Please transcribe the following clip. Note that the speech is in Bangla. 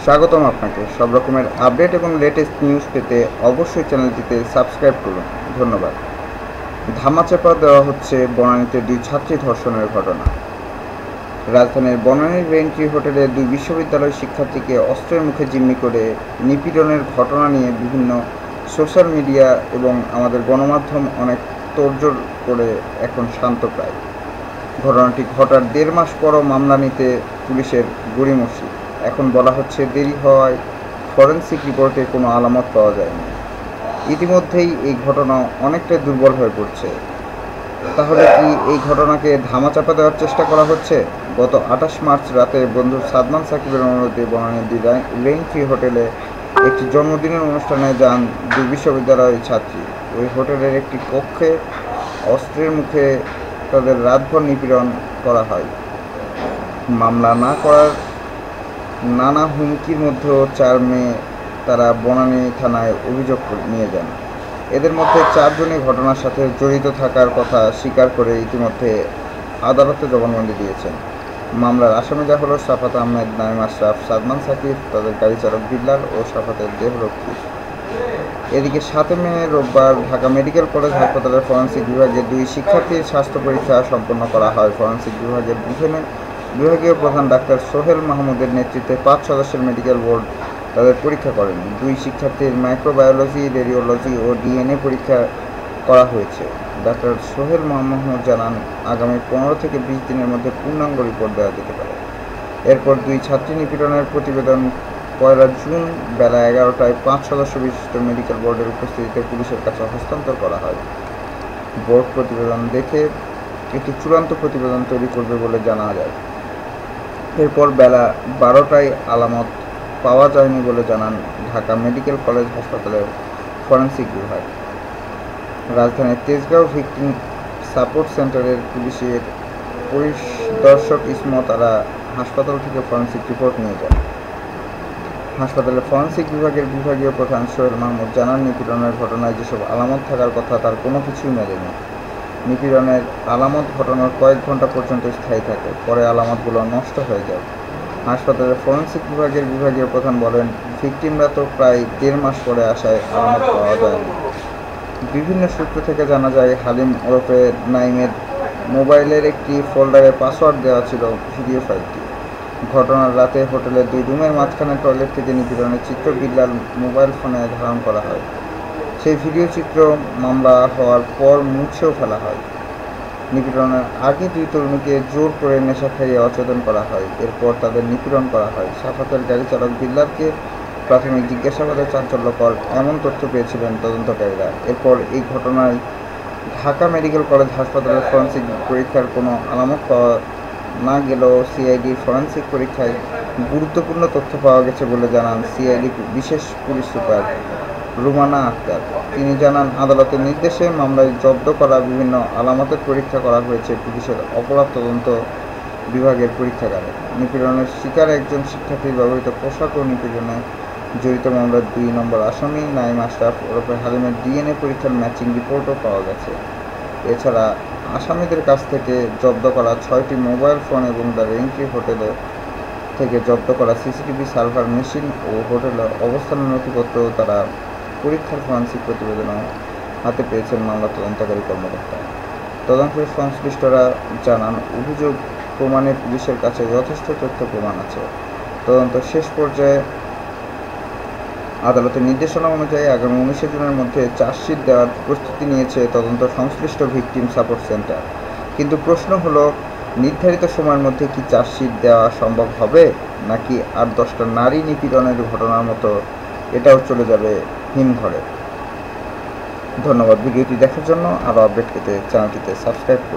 স্বাগতম আপনাকে। সব রকমের আপডেট এবং লেটেস্ট নিউজ পেতে অবশ্যই চ্যানেলটিতে সাবস্ক্রাইব করুন। ধন্যবাদ। ধামাচাপা দেওয়া হচ্ছে বনানীতে 2 ছাত্রী ধর্ষণের ঘটনা। রাজধানীর বনানীর রেইনট্রি হোটেলে 2 বিশ্ববিদ্যালয় শিক্ষার্থীকে অস্ত্রের মুখে জিম্মি করে নিপীড়নের ঘটনা নিয়ে বিভিন্ন সোশ্যাল মিডিয়া এবং আমাদের গণমাধ্যম অনেক তোড়জোড় করে এখন শান্তপ্রায়। ঘটনাটি ঘটার 1.5 মাস পরও মামলা নিতে পুলিশের গড়িমসি। এখন বলা হচ্ছে দেরি হওয়ায় ফরেনসিক রিপোর্টে কোনো আলামত পাওয়া যায়নি। ইতিমধ্যেই এই ঘটনা অনেকটাই দুর্বল হয়ে পড়ছে। তাহলে কি এই ঘটনাকে ধামাচাপা দেওয়ার চেষ্টা করা হচ্ছে? গত 28 মার্চ রাতে বন্ধু সাদমান সাকিবের অনুরোধে বনানীর রেইনট্রি হোটেলে একটি জন্মদিনের অনুষ্ঠানে যান 2 বিশ্ববিদ্যালয়ের ছাত্রী। ওই হোটেলের একটি কক্ষে অস্ত্রের মুখে তাদের রাতভর নিপীড়ন করা হয়। মামলা না করার নানা হুমকির মধ্যেও 4 মে তারা বনানী থানায় অভিযোগ নিয়ে যান। এদের মধ্যে 4 জনই ঘটনার সাথে জড়িত থাকার কথা স্বীকার করে ইতিমধ্যে আদালতে জবানবন্দি দিয়েছেন। মামলার আসামিরা হলো সাফাত আহমেদ, নাঈম আশরাফ, সাদমান সাকিব, তাদের গাড়ি চালক বিল্লাল ও সাফাতের দেহরক্ষী। এদিকে 7 মে রোববার ঢাকা মেডিকেল কলেজ হাসপাতালের ফরেনসিক বিভাগের 2 শিক্ষার্থীর স্বাস্থ্য পরীক্ষা সম্পন্ন করা হয়। ফরেনসিক বিভাগের বিভাগীয় প্রধান ডাক্তার সোহেল মাহমুদের নেতৃত্বে 5 সদস্যের মেডিকেল বোর্ড তাদের পরীক্ষা করেন। 2 শিক্ষার্থীর মাইক্রোবায়োলজি, রেডিওলজি ও ডিএনএ পরীক্ষা করা হয়েছে। ডাক্তার সোহেল মাহমুদ জানান, আগামী 15 থেকে 20 দিনের মধ্যে পূর্ণাঙ্গ রিপোর্ট দেওয়া যেতে পারে। এরপর 2 ছাত্রী নিপীড়নের প্রতিবেদন 1 জুন বেলা 11টায় 5 সদস্য বিশিষ্ট মেডিকেল বোর্ডের উপস্থিতিতে পুলিশের কাছে হস্তান্তর করা হয়। বোর্ড প্রতিবেদন দেখে একটি চূড়ান্ত প্রতিবেদন তৈরি করবে বলে জানা যায়। এরপর বেলা 12টায় আলামত পাওয়া যায়নি বলে জানান ঢাকা মেডিকেল কলেজ হাসপাতালের ফরেনসিক বিভাগ। রাজধানীর তেজগাঁও ভিকটিম সাপোর্ট সেন্টারের পুলিশের পরিদর্শক ইসমত আরা হাসপাতাল থেকে ফরেনসিক রিপোর্ট নিয়ে যান। হাসপাতালের ফরেনসিক বিভাগের বিভাগীয় প্রধান সোহেল মাহমুদ জানান, নিপীড়নের ঘটনায় যেসব আলামত থাকার কথা তার কোনো কিছুই মেলেনি। নিপীড়নের আলামত ঘটনার কয়েক ঘন্টা পর্যন্ত স্থায়ী থাকে, পরে আলামতগুলো নষ্ট হয়ে যায়। হাসপাতালের ফরেনসিক বিভাগের বিভাগীয় প্রধান বলেন, ভিকটিমরা তো প্রায় 1.5 মাস পরে আসায় আলামত পাওয়া যায়নি। বিভিন্ন সূত্র থেকে জানা যায়, হালিম ওরফে নাইমের মোবাইলের একটি ফোল্ডারে পাসওয়ার্ড দেওয়া ছিল ভিডিও ফাইলটি। ঘটনার রাতে হোটেলের 2 রুমের মাঝখানে টয়লেট থেকে নিপীড়নের চিত্র বিল্লাল মোবাইল ফোনে ধারণ করা হয়। সেই ভিডিও চিত্র মামলা হওয়ার পর মুছেও ফেলা হয়। নিপীড়নের আগে 2 তরুণীকে জোর করে নেশা খাইয়ে অচেতন করা হয়। এরপর তাদের নিপীড়ন করা হয়। সাফাতের গাড়ি চালক বিল্লালকে প্রাথমিক জিজ্ঞাসাবাদে চাঞ্চল্যকর এমন তথ্য পেয়েছিলেন তদন্তকারীরা। এরপর এই ঘটনায় ঢাকা মেডিকেল কলেজ হাসপাতালের ফরেনসিক পরীক্ষার কোনো আলামত পাওয়া না গেলেও সিআইডির ফরেনসিক পরীক্ষায় গুরুত্বপূর্ণ তথ্য পাওয়া গেছে বলে জানান সিআইডি বিশেষ পুলিশ সুপার রুমানা আক্তার। তিনি জানান, আদালতের নির্দেশে মামলায় জব্দ করা বিভিন্ন আলামতের পরীক্ষা করা হয়েছে পুলিশের অপরাধ তদন্ত বিভাগের পরীক্ষাগারে। নিপীড়নের শিকার একজন শিক্ষার্থীর ব্যবহৃত পোশাক ও নিপীড়নে জড়িত মামলার 2 নম্বর আসামি নাঈম আশরাফ ওরফে হালিমের ডিএনএ পরীক্ষার ম্যাচিং রিপোর্টও পাওয়া গেছে। এছাড়া আসামিদের কাছ থেকে জব্দ করা 6টি মোবাইল ফোন এবং দ্য রেইনট্রি হোটেলে থেকে জব্দ করা সিসিটিভি সার্ভার মেশিন ও হোটেলের অবস্থানের নথিপত্রও তারা পরীক্ষার ফরেনসিক প্রতিবেদনও হাতে পেয়েছেন মামলা তদন্তকারী কর্মকর্তা। তদন্তের সংশ্লিষ্টরা জানান, অভিযোগ প্রমাণে পুলিশের কাছে যথেষ্ট তথ্য প্রমাণ আছে। তদন্ত শেষ পর্যায়ে আদালতের নির্দেশনা অনুযায়ী আগামী 19 জুনের মধ্যে চার্জশিট দেওয়ার প্রস্তুতি নিয়েছে তদন্ত সংশ্লিষ্ট ভিকটিম সাপোর্ট সেন্টার। কিন্তু প্রশ্ন হলো, নির্ধারিত সময়ের মধ্যে কি চার্জশিট দেওয়া সম্ভব হবে, নাকি আর 10টা নারী নিপীড়নের ঘটনার মতো এটাও চলে যাবে হিমঘরে? ধন্যবাদ ভিডিওটি দেখার জন্য। আরও আপডেট পেতে চ্যানেলটিতে সাবস্ক্রাইব করুন।